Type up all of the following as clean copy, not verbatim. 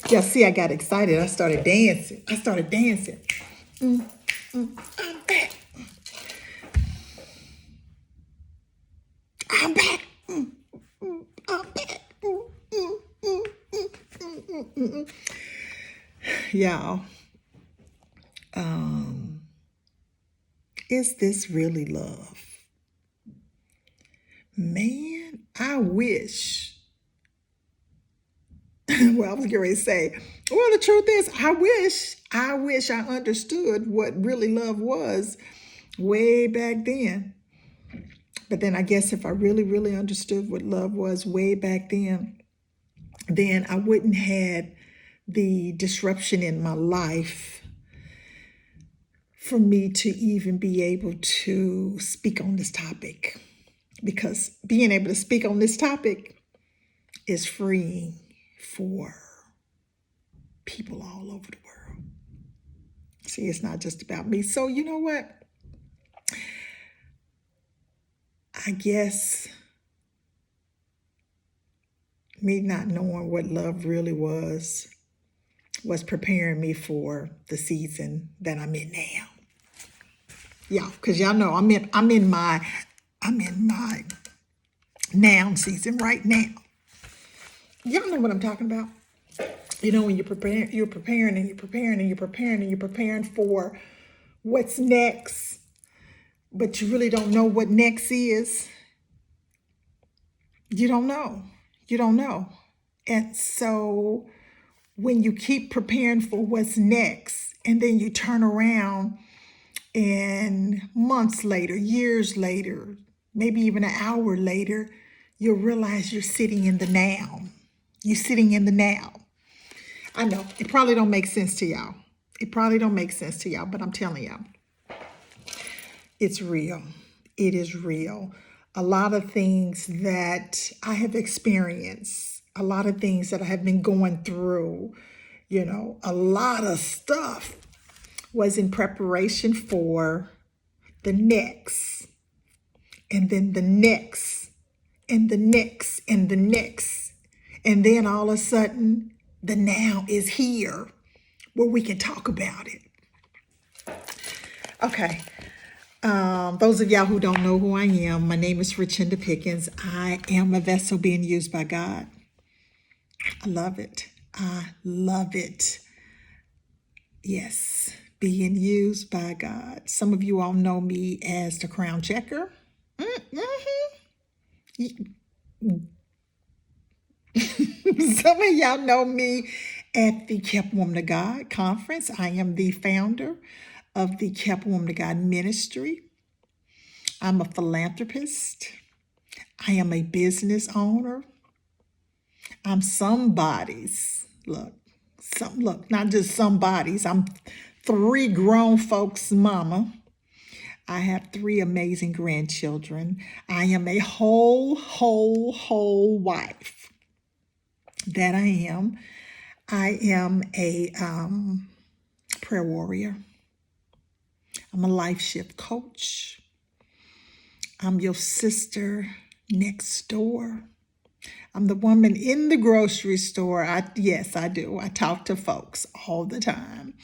Yeah, see, I got excited. I started dancing. I'm back. I'm back. I'm back. Y'all, is this really love? Man, I wish. Well, I was getting ready to say, well, the truth is, I wish I understood what really love was way back then. But then I guess if I really, really understood what love was way back then I wouldn't had the disruption in my life for me to even be able to speak on this topic. Because being able to speak on this topic is freeing for people all over the world. See, it's not just about me. So, you know what? I guess me not knowing what love really was preparing me for the season that I'm in now. Yeah, because y'all know I'm in my noun season right now. Y'all know what I'm talking about. You know, when you're preparing for what's next, but you really don't know what next is. You don't know. You don't know. And so when you keep preparing for what's next, and then you turn around and months later, years later, maybe even an hour later, you'll realize you're sitting in the now. You're sitting in the now. I know it probably don't make sense to y'all. It probably don't make sense to y'all, but I'm telling y'all, it's real. It is real. A lot of things that I have experienced, a lot of things that I have been going through, a lot of stuff was in preparation for the next, and then the next, and the next, and the next. And then all of a sudden, the now is here where we can talk about it. Okay. Those of y'all who don't know who I am, my name is Chinda Pickens. I am a vessel being used by God. I love it. I love it. Yes, being used by God. Some of you all know me as the crown checker. Some of y'all know me at the Kept Woman of God conference. I am the founder of the Kept Woman of God ministry. I'm a philanthropist. I am a business owner. I'm somebody's, not just somebody's. I'm 3 grown folks' mama. I have 3 amazing grandchildren. I am a whole wife. That I am. I am a prayer warrior. I'm a life shift coach. I'm your sister next door. I'm the woman in the grocery store. Yes, I do. I talk to folks all the time.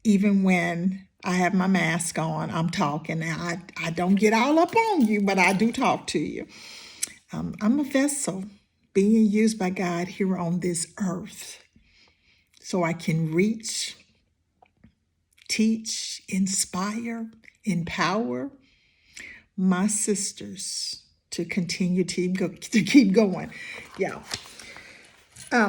Even when I have my mask on, I'm talking. Now, I don't get all up on you, but I do talk to you. I'm a vessel being used by God here on this earth so I can reach, teach, inspire, empower my sisters to continue to keep going. Yeah.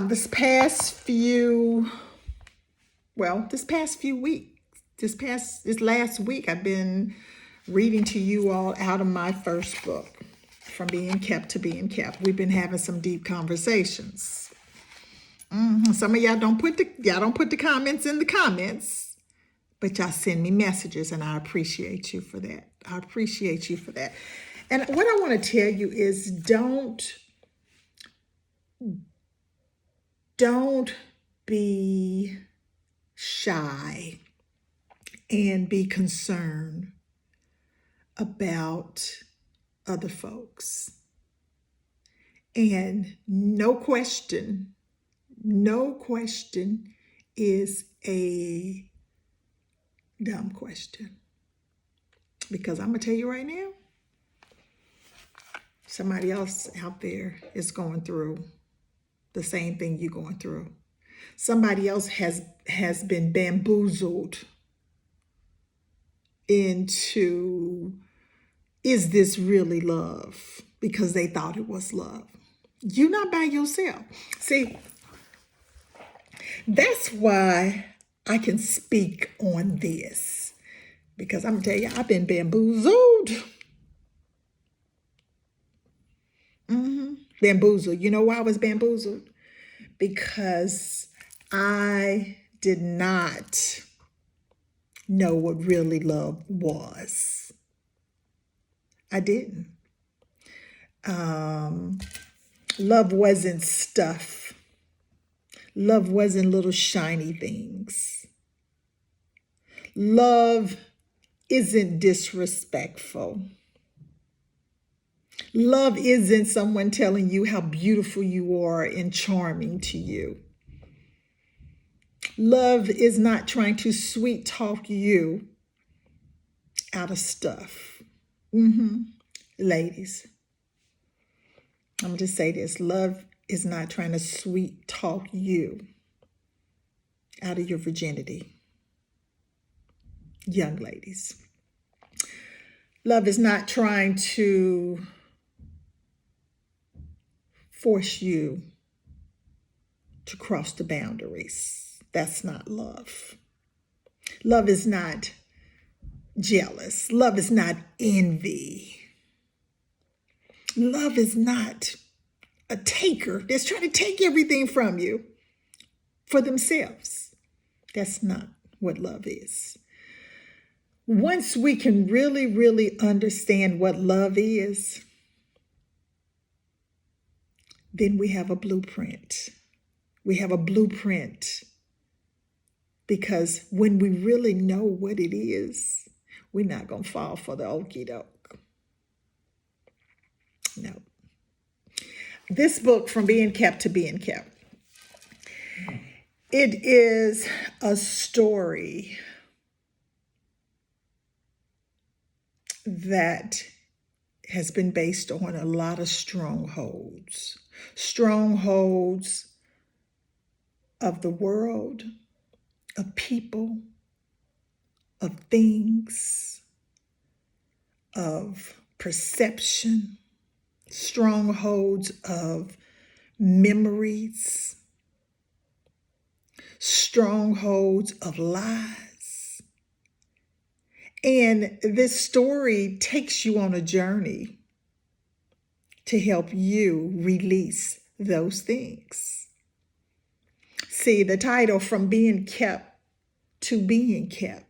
This past few weeks, this last week, I've been reading to you all out of my first book, From Being Kept to Being Kept. We've been having some deep conversations. Some of y'all don't put the comments in the comments, but y'all send me messages, and I appreciate you for that. I appreciate you for that. And what I want to tell you is don't be shy and be concerned about other folks. And no question, No question is a dumb question. Because I'm going to tell you right now, somebody else out there is going through the same thing you're going through. Somebody else has been bamboozled into, is this really love? Because they thought it was love. You're not by yourself. See, that's why I can speak on this. Because I'm going to tell you, I've been bamboozled. Bamboozled. You know why I was bamboozled? Because I did not know what really love was. I didn't. Love wasn't stuff. Love wasn't little shiny things. Love isn't disrespectful. Love isn't someone telling you how beautiful you are and charming to you. Love is not trying to sweet talk you out of stuff. Ladies, I'm going to just say this. Love is not trying to sweet talk you out of your virginity. Young ladies. Love is not trying to force you to cross the boundaries. That's not love. Love is not jealous. Love is not envy. Love is not a taker that's trying to take everything from you for themselves. That's not what love is. Once we can really, really understand what love is, then we have a blueprint. We have a blueprint because when we really know what it is, we're not going to fall for the okie doke. No. This book, From Being Kept to Being Kept, it is a story that has been based on a lot of strongholds. Strongholds of the world, of people, of things, of perception, strongholds of memories, strongholds of lies. And this story takes you on a journey to help you release those things. See, the title, From Being Kept to Being Kept,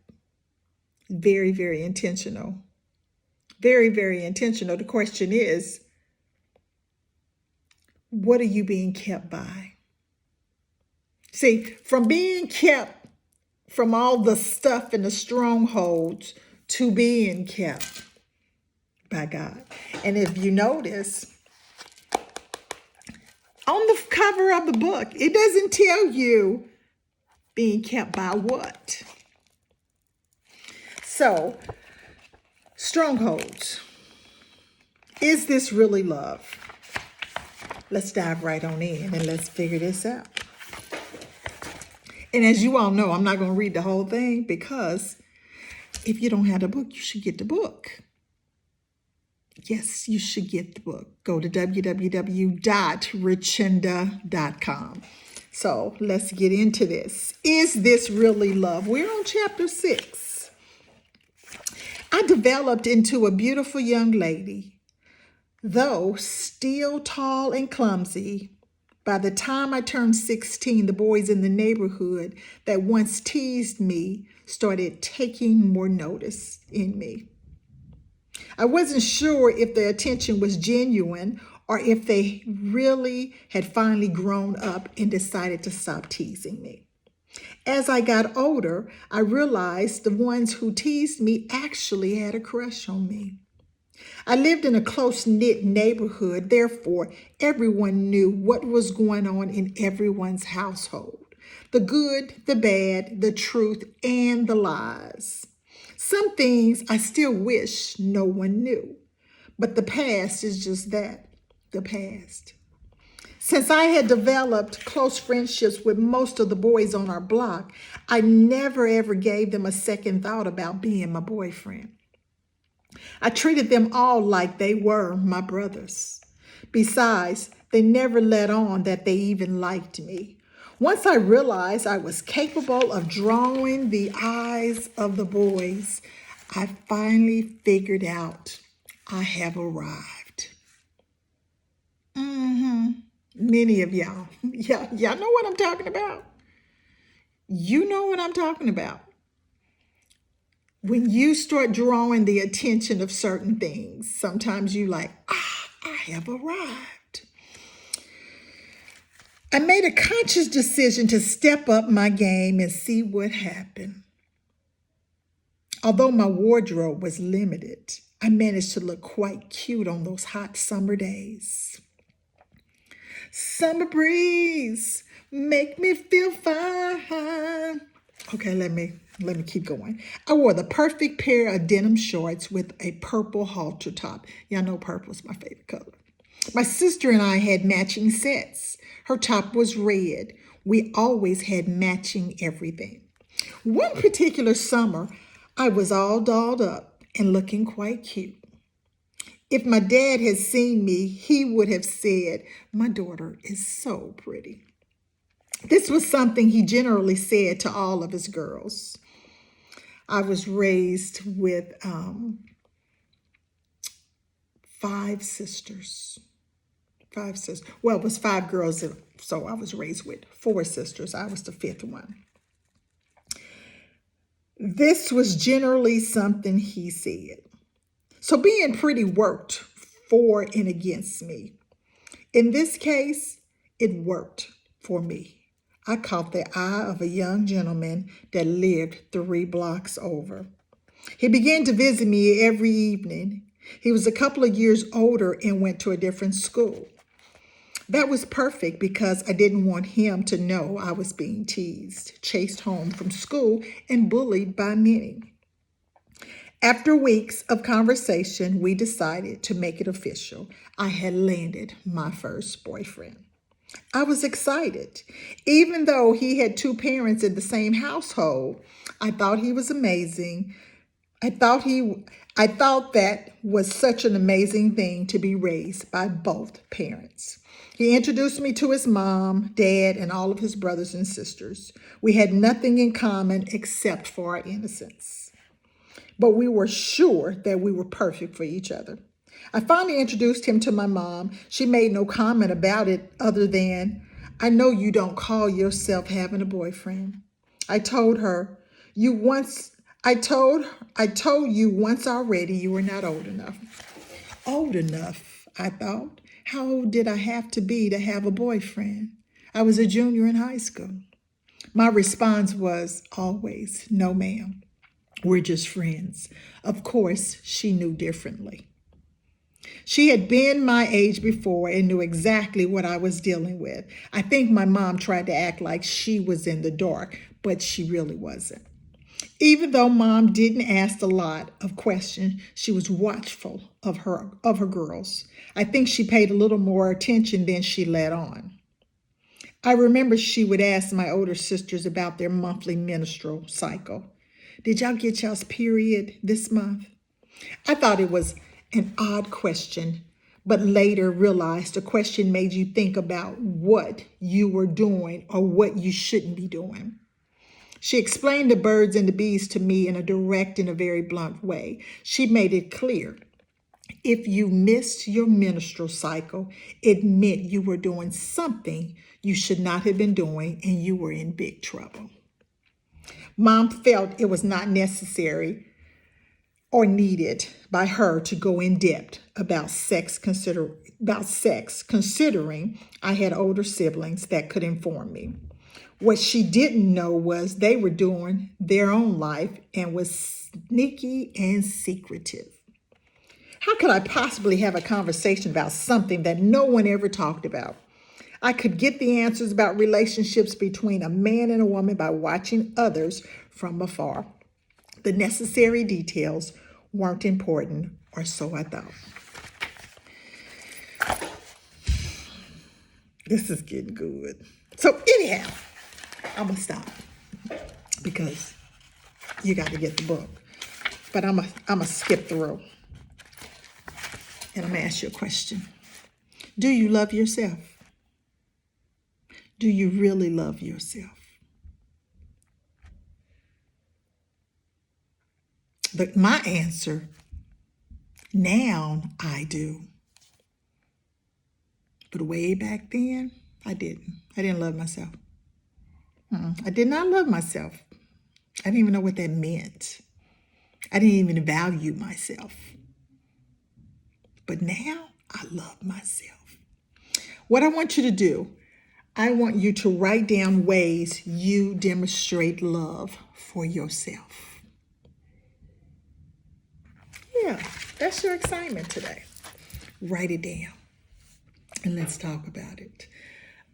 very, very intentional. Very, very intentional. The question is, what are you being kept by? See, from being kept from all the stuff and the strongholds to being kept by God. And if you notice, on the cover of the book, it doesn't tell you being kept by what. So, strongholds. Is this really love? Let's dive right on in and let's figure this out. And as you all know, I'm not going to read the whole thing because if you don't have the book, you should get the book. Yes, you should get the book. Go to www.richinda.com. So let's get into this. Is this really love? We're on chapter 6. I developed into a beautiful young lady, though still tall and clumsy. By the time I turned 16, the boys in the neighborhood that once teased me started taking more notice in me. I wasn't sure if the attention was genuine or if they really had finally grown up and decided to stop teasing me. As I got older, I realized the ones who teased me actually had a crush on me. I lived in a close-knit neighborhood, therefore, everyone knew what was going on in everyone's household. The good, the bad, the truth, and the lies. Some things I still wish no one knew, but the past is just that, the past. Since I had developed close friendships with most of the boys on our block, I never ever gave them a second thought about being my boyfriend. I treated them all like they were my brothers. Besides, they never let on that they even liked me. Once I realized I was capable of drawing the eyes of the boys, I finally figured out I have arrived. Many of y'all, y'all know what I'm talking about. You know what I'm talking about. When you start drawing the attention of certain things, sometimes you like, I have arrived. I made a conscious decision to step up my game and see what happened. Although my wardrobe was limited, I managed to look quite cute on those hot summer days. Summer breeze, make me feel fine. Okay, let me keep going. I wore the perfect pair of denim shorts with a purple halter top. Y'all know purple is my favorite color. My sister and I had matching sets. Her top was red. We always had matching everything. One particular summer, I was all dolled up and looking quite cute. If my dad had seen me, he would have said, "My daughter is so pretty." This was something he generally said to all of his girls. I was raised with 5 sisters. 5 sisters. Well, it was 5 girls, so I was raised with 4 sisters. I was the 5th one. This was generally something he said. So being pretty worked for and against me. In this case, it worked for me. I caught the eye of a young gentleman that lived 3 blocks over. He began to visit me every evening. He was a couple of years older and went to a different school. That was perfect because I didn't want him to know I was being teased, chased home from school, and bullied by many. After weeks of conversation, we decided to make it official. I had landed my first boyfriend. I was excited. Even though he had 2 parents in the same household, I thought he was amazing. I thought that was such an amazing thing to be raised by both parents. He introduced me to his mom, dad, and all of his brothers and sisters. We had nothing in common except for our innocence. But we were sure that we were perfect for each other. I finally introduced him to my mom. She made no comment about it other than, "I know you don't call yourself having a boyfriend." I told you once already you were not old enough. Old enough, I thought. How old did I have to be to have a boyfriend? I was a junior in high school. My response was always, "No, ma'am. We're just friends." Of course, she knew differently. She had been my age before and knew exactly what I was dealing with. I think my mom tried to act like she was in the dark, but she really wasn't. Even though mom didn't ask a lot of questions, she was watchful of her girls. I think she paid a little more attention than she let on. I remember she would ask my older sisters about their monthly menstrual cycle. "Did y'all get y'all's period this month?" I thought it was an odd question, but later realized the question made you think about what you were doing or what you shouldn't be doing. She explained the birds and the bees to me in a direct and a very blunt way. She made it clear. If you missed your menstrual cycle, it meant you were doing something you should not have been doing and you were in big trouble. Mom felt it was not necessary or needed by her to go in depth about sex, considering I had older siblings that could inform me. What she didn't know was they were doing their own life and was sneaky and secretive. How could I possibly have a conversation about something that no one ever talked about? I could get the answers about relationships between a man and a woman by watching others from afar. The necessary details weren't important, or so I thought. This is getting good. So anyhow, I'm going to stop because you got to get the book. But I'm going to skip through. And I'm going to ask you a question. Do you love yourself? Do you really love yourself? But my answer, now I do. But way back then, I didn't. I didn't love myself. I did not love myself. I didn't even know what that meant. I didn't even value myself. But now I love myself. What I want you to do, I want you to write down ways you demonstrate love for yourself. Yeah, that's your assignment today. Write it down and let's talk about it.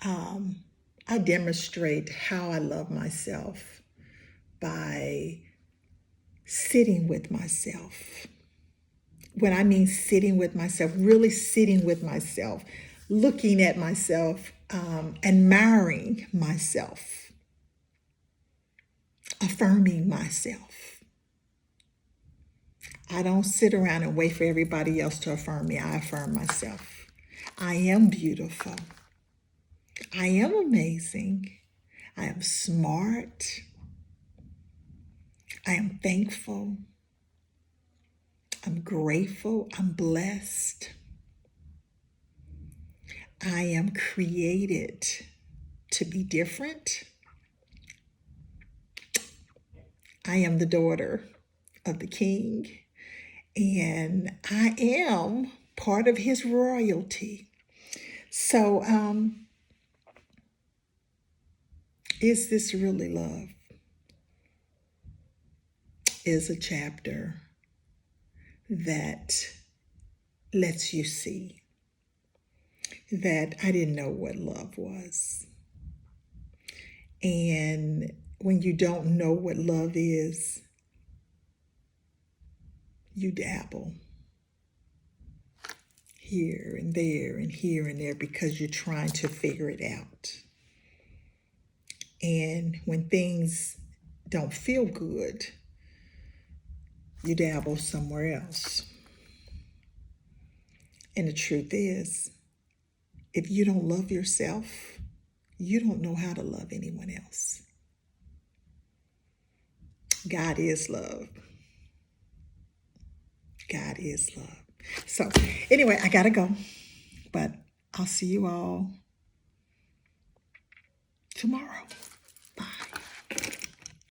I demonstrate how I love myself by sitting with myself. When I mean sitting with myself, really sitting with myself, looking at myself, admiring myself, affirming myself. I don't sit around and wait for everybody else to affirm me. I affirm myself. I am beautiful. I am amazing. I am smart. I am thankful. I'm grateful. I'm blessed. I am created to be different. I am the daughter of the King, and I am part of his royalty. So, is this really love? Is a chapter that lets you see that I didn't know what love was. And when you don't know what love is, you dabble here and there and here and there because you're trying to figure it out. And when things don't feel good, you dabble somewhere else. And the truth is, if you don't love yourself, you don't know how to love anyone else. God is love. God is love. So anyway, I gotta go, but I'll see you all tomorrow.